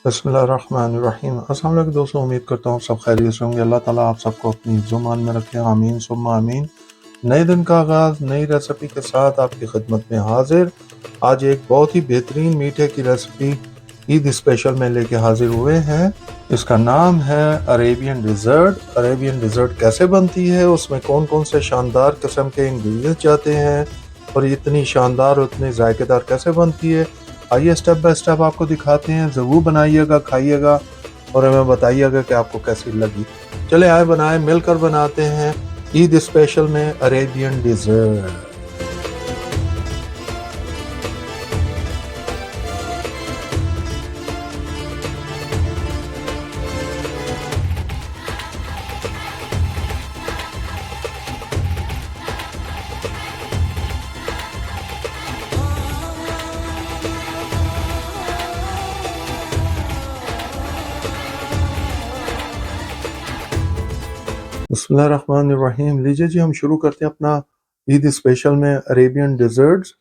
बिस्मिल्लाहिर्रहमानिर्रहीम। अस्सलाम वालेकुम दोस्तों, उम्मीद करता हूँ सब खैरियत से होंगे। अल्लाह ताला आप सबको अपनी ज़ुबान में रखे, आमीन सुम्मा आमीन। नए दिन का आगाज़ नई रेसिपी के साथ आपकी खिदमत में हाजिर। आज एक बहुत ही बेहतरीन मीठे की रेसिपी ईद स्पेशल में लेके हाजिर हुए हैं। इसका नाम है अरेबियन डिज़र्ट। अरेबियन डिज़र्ट कैसे बनती है, उसमें कौन कौन से शानदार किस्म के इंग्रेडिएंट्स जाते हैं और इतनी शानदार और इतनी जायकेदार कैसे बनती है, आइए स्टेप बाय स्टेप आपको दिखाते हैं। ज़रूर बनाइएगा, खाइएगा और हमें बताइएगा कि आपको कैसी लगी। चले आए बनाए, मिलकर बनाते हैं ईद स्पेशल में अरेबियन डिज़र्ट। बिस्मिल्लाहिर्रहमानिर्रहीम। लीजिए जी, हम शुरू करते हैं अपना ईद स्पेशल में अरेबियन डिज़र्ट्स।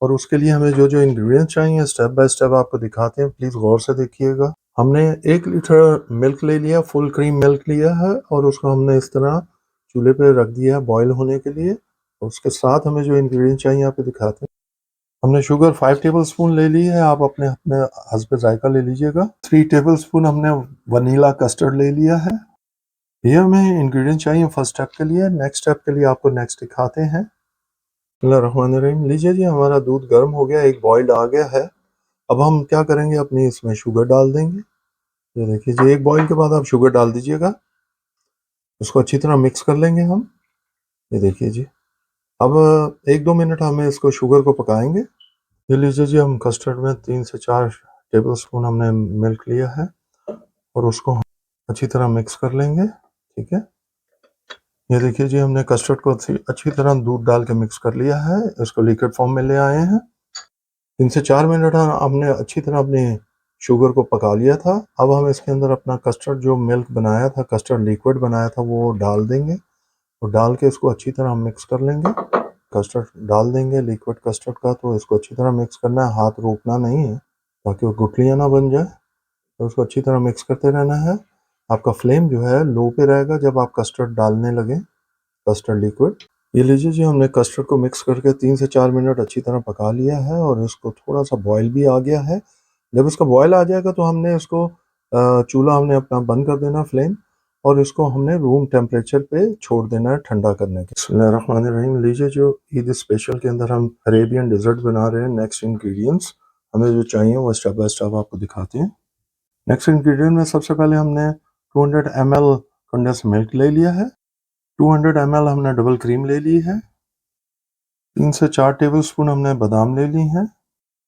और उसके लिए हमें जो जो इंग्रेडिएंट्स चाहिए स्टेप बाय स्टेप आपको दिखाते हैं, प्लीज़ गौर से देखिएगा। हमने 1 लीटर मिल्क ले लिया, फुल क्रीम मिल्क लिया है और उसको हमने इस तरह चूल्हे पे रख दिया है बॉयल होने के लिए। और उसके साथ हमें जो इंग्रेडिएंट चाहिए आपको दिखाते हैं। हमने शुगर 5 टेबल स्पून ले ली है, आप अपने अपने हस्ब जायका ले लीजिएगा। 3 टेबल स्पून हमने वनीला कस्टर्ड ले लिया है। ये हमें इंग्रेडिएंट चाहिए फर्स्ट स्टेप के लिए। नेक्स्ट स्टेप के लिए आपको नेक्स्ट दिखाते हैं। बिस्मिल्लाहिर्रहमानिर्रहीम। लीजिए जी, हमारा दूध गर्म हो गया, एक बॉइल्ड आ गया है। अब हम क्या करेंगे, अपनी इसमें शुगर डाल देंगे। ये देखिए जी, एक बॉइल के बाद आप शुगर डाल दीजिएगा, उसको अच्छी तरह मिक्स कर लेंगे हम। ये देखिए जी, अब 1-2 मिनट हमें इसको शुगर को पकाएंगे। ये लीजिए जी, हम कस्टर्ड में 3 से 4 टेबल स्पून हमने मिल्क लिया है और उसको हम अच्छी तरह मिक्स कर लेंगे। ठीक है, ये देखिए जी, हमने कस्टर्ड को अच्छी तरह दूध डाल के मिक्स कर लिया है, इसको लिक्विड फॉर्म में ले आए हैं। 3 से 4 मिनट हमने अच्छी तरह अपनी शुगर को पका लिया था। अब हम इसके अंदर अपना कस्टर्ड जो मिल्क बनाया था, कस्टर्ड लिक्विड बनाया था, वो डाल देंगे और डाल के इसको अच्छी तरह मिक्स कर लेंगे। कस्टर्ड डाल देंगे लिक्विड कस्टर्ड का, तो इसको अच्छी तरह मिक्स करना है, हाथ रोकना नहीं है ताकि वो गुठलियाँ ना बन जाए। तो उसको अच्छी तरह मिक्स करते रहना है। आपका फ्लेम जो है लो पे रहेगा जब आप कस्टर्ड डालने लगे, कस्टर्ड लिक्विड। ये लीजिए जी, हमने कस्टर्ड को मिक्स करके 3 से 4 मिनट अच्छी तरह पका लिया है और इसको थोड़ा सा बॉयल भी आ गया है। जब इसका बॉयल आ जाएगा तो हमने इसको चूल्हा हमने अपना बंद कर देना फ्लेम, और इसको हमने रूम टेम्परेचर पे छोड़ देना है ठंडा करने के। बिस्मिल्लाहिर्रहमानिर्रहीम। लीजिए, जो ईद स्पेशल के अंदर हम अरेबियन डिज़र्ट बना रहे हैं, नेक्स्ट इंग्रेडिएंट्स हमें जो चाहिए वो स्टेप बाय स्टेप आपको दिखाते हैं। नेक्स्ट इंग्रेडिएंट में सबसे पहले हमने 200 ml कंडेंस मिल्क ले लिया है। 200 ml हमने डबल क्रीम ले ली है। 3 से 4 टेबल स्पून हमने बादाम ले ली हैं।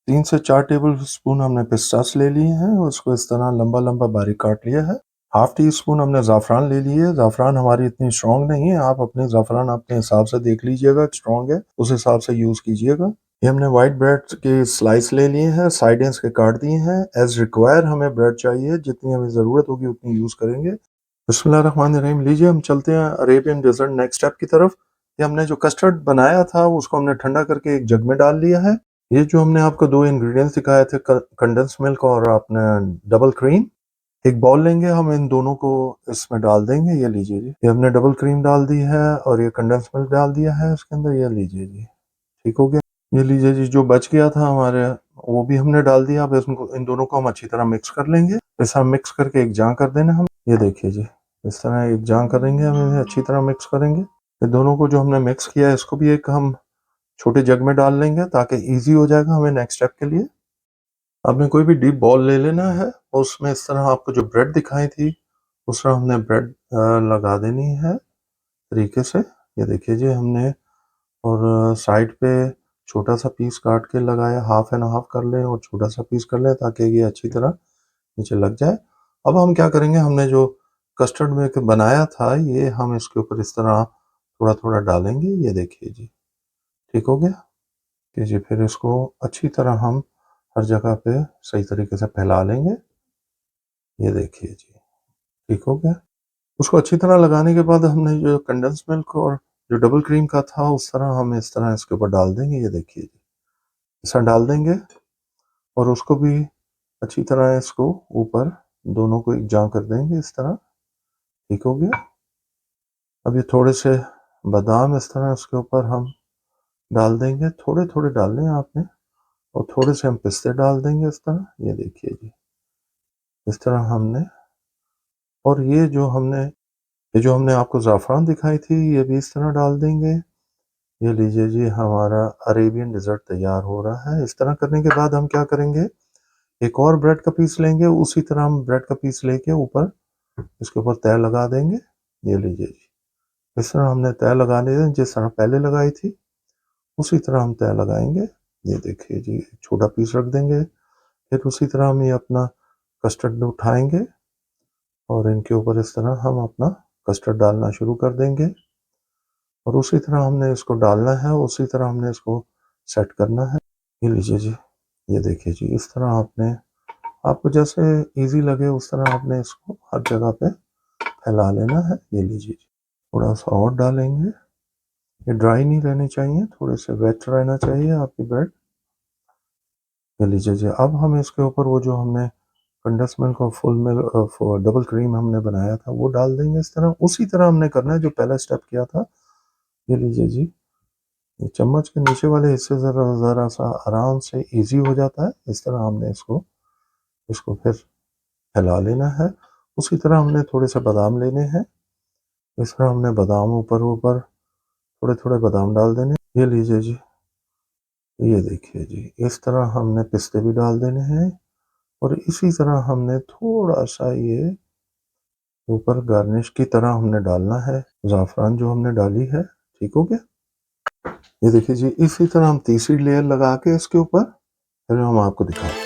3 से 4 टेबल स्पून हमने पिस्तास ले लिए हैं, उसको इस तरह लंबा लंबा बारीक काट लिया है। हाफ टी स्पून हमने ज़ाफ़रान ले ली है। ज़ाफ़रान हमारी इतनी स्ट्रॉन्ग नहीं है, आप अपने ज़ाफ़रान अपने हिसाब से देख लीजिएगा, स्ट्रॉन्ग है उस हिसाब से यूज़ कीजिएगा। ये हमने वाइट ब्रेड के स्लाइस ले लिए हैं, साइड एंड्स के काट दिए हैं। एज रिक्वायर हमें ब्रेड चाहिए, जितनी हमें ज़रूरत होगी उतनी यूज़ करेंगे। बिस्मिल्लाहिर्रहमानिर्रहीम। लीजिए, हम चलते हैं अरेबियन डेजर्ट नेक्स्ट स्टेप की तरफ। ये हमने जो कस्टर्ड बनाया था उसको हमने ठंडा करके एक जग में डाल लिया है। ये जो हमने आपको 2 इंग्रेडिएंट्स दिखाए थे, कंडेंस मिल्क और अपने डबल क्रीम, एक बाउल लेंगे हम, इन दोनों को इसमें डाल देंगे। ये लीजिए जी, ये हमने डबल क्रीम डाल दी है और ये कंडेंस मिल्क डाल दिया है इसके अंदर। ये लीजिए जी, ठीक हो गया। ये लीजिए जी, जो बच गया था हमारे वो भी हमने डाल दिया। अब इसको, इन दोनों को हम अच्छी तरह मिक्स कर लेंगे। ऐसा मिक्स करके एक जां कर देना हम। ये देखिए जी, इस तरह एक जां करेंगे हम, इन्हें अच्छी तरह मिक्स करेंगे। ये दोनों को जो हमने मिक्स किया है इसको भी एक हम छोटे जग में डाल लेंगे ताकि इजी हो जाएगा हमें नेक्स्ट स्टेप के लिए। आपने कोई भी डीप बॉल ले लेना है और उसमें इस तरह आपको जो ब्रेड दिखाई थी उस तरह हमने ब्रेड लगा देनी है तरीके से। ये देखिए जी, हमने और साइड पे छोटा सा पीस काट के लगाया, हाफ एंड हाफ कर लें और छोटा सा पीस कर लें ताकि ये अच्छी तरह नीचे लग जाए। अब हम क्या करेंगे, हमने जो कस्टर्ड में बनाया था ये हम इसके ऊपर इस तरह थोड़ा थोड़ा डालेंगे। ये देखिए जी, ठीक हो गया कि जी, फिर इसको अच्छी तरह हम हर जगह पे सही तरीके से फैला लेंगे। ये देखिए जी, ठीक हो गया। उसको अच्छी तरह लगाने के बाद हमने जो कंडेंस मिल्क और जो डबल क्रीम का था उस तरह हम इस तरह इसके ऊपर डाल देंगे। ये देखिए जी, ऐसा डाल देंगे और उसको भी अच्छी तरह इसको ऊपर दोनों को एक जा कर देंगे इस तरह। ठीक हो गया। अब ये थोड़े से बादाम इस तरह इसके ऊपर हम डाल देंगे, थोड़े थोड़े डालने हैं आपने, और थोड़े से हम पिस्ते डाल देंगे इस तरह। ये देखिए जी, इस तरह हमने, और ये जो हमने आपको ज़ाफ़रान दिखाई थी ये भी इस तरह डाल देंगे। ये लीजिए जी, हमारा अरेबियन डिज़र्ट तैयार हो रहा है। इस तरह करने के बाद हम क्या करेंगे, एक और ब्रेड का पीस लेंगे, उसी तरह हम ब्रेड का पीस लेके ऊपर इसके ऊपर तह लगा देंगे। ये लीजिए जी, इस तरह हमने तह लगाने हैं, जिस तरह पहले लगाई थी उसी तरह हम तह लगाएंगे। ये देखिए जी, छोटा पीस रख देंगे। फिर उसी तरह हम ये अपना कस्टर्ड उठाएंगे और इनके ऊपर इस तरह हम अपना कस्टर्ड डालना शुरू कर देंगे, और उसी तरह हमने इसको डालना है, उसी तरह हमने इसको सेट करना है। ये लीजिए जी, ये देखिए जी, इस तरह आपने, आपको जैसे इजी लगे उस तरह आपने इसको हर जगह पे फैला लेना है। ये लीजिए जी, थोड़ा सा और डालेंगे। ये ड्राई नहीं रहने चाहिए, थोड़े से वेट रहना चाहिए आपकी ब्रेड। ये लीजिए जी, अब हम इसके ऊपर वो जो हमने कंडेंस मिल्क और फुल मिल्क डबल क्रीम हमने बनाया था वो डाल देंगे इस तरह। उसी तरह हमने करना है जो पहला स्टेप किया था। ये लीजिए जी, ये चम्मच के नीचे वाले हिस्से ज़रा ज़रा सा आराम से इजी हो जाता है। इस तरह हमने इसको इसको फिर फैला लेना है। उसी तरह हमने थोड़े से बादाम लेने हैं, इस तरह हमने बादाम ऊपर ऊपर थोड़े थोड़े बादाम डाल देने। ये लीजिए जी, ये देखिए जी, इस तरह हमने पिस्ते भी डाल देने हैं, और इसी तरह हमने थोड़ा सा ये ऊपर गार्निश की तरह हमने डालना है ज़ाफ़रान जो हमने डाली है। ठीक हो गया। ये देखिए जी, इसी तरह हम तीसरी लेयर लगा के इसके ऊपर फिर हम आपको दिखाते हैं।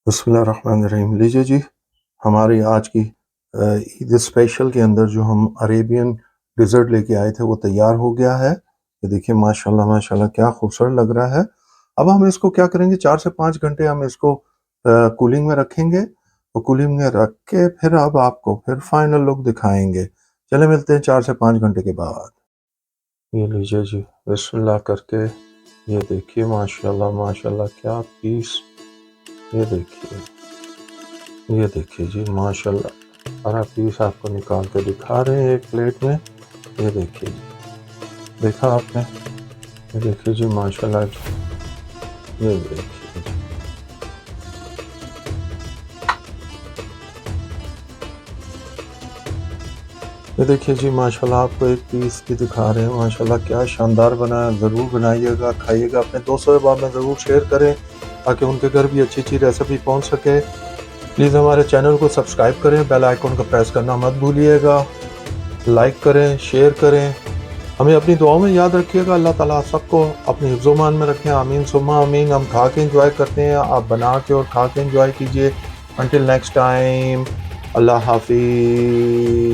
बिस्मिल्लाहिर्रहमानिर्रहीम। लीजिए जी, हमारी आज की ईद स्पेशल के अंदर जो हम अरेबियन डिज़र्ट लेके आए थे वो तैयार हो गया है। ये देखिए माशाल्लाह माशाल्लाह क्या खूबसूरत लग रहा है। अब हम इसको क्या करेंगे, 4 से 5 घंटे हम इसको कूलिंग में रखेंगे, और कूलिंग में रख के फिर अब आपको फिर फाइनल लुक दिखाएंगे। चले मिलते हैं 4 से 5 घंटे के बाद। ये लीजिए जी, बिस्मिल्लाह करके ये देखिए माशाल्लाह माशाल्लाह क्या पीस। ये देखिए जी माशाल्लाह, सारा पीस आपको निकाल के दिखा रहे हैं एक प्लेट में। ये देखिए जी, देखा आपने, ये देखिए जी माशाल्लाह जी, ये देखिए जी, ये देखिए जी माशाल्लाह, आपको एक पीस भी दिखा रहे हैं माशाल्लाह क्या शानदार बना है। ज़रूर बनाइएगा, खाइएगा, अपने दोस्तों के बाद में ज़रूर शेयर करें ताकि उनके घर भी अच्छी अच्छी रेसिपी पहुंच सके। प्लीज़ हमारे चैनल को सब्सक्राइब करें, बेल आइकन को प्रेस करना मत भूलिएगा, लाइक करें, शेयर करें, हमें अपनी दुआओं में याद रखिएगा। अल्लाह ताला सबको अपने हिफ्ज़-ओ-मान में रखें, आमीन सुम्मा आमीन। हम खा के इंजॉय करते हैं, आप बना के और खा के इंजॉय कीजिए। अंटिल नेक्स्ट टाइम, अल्लाह हाफिज़।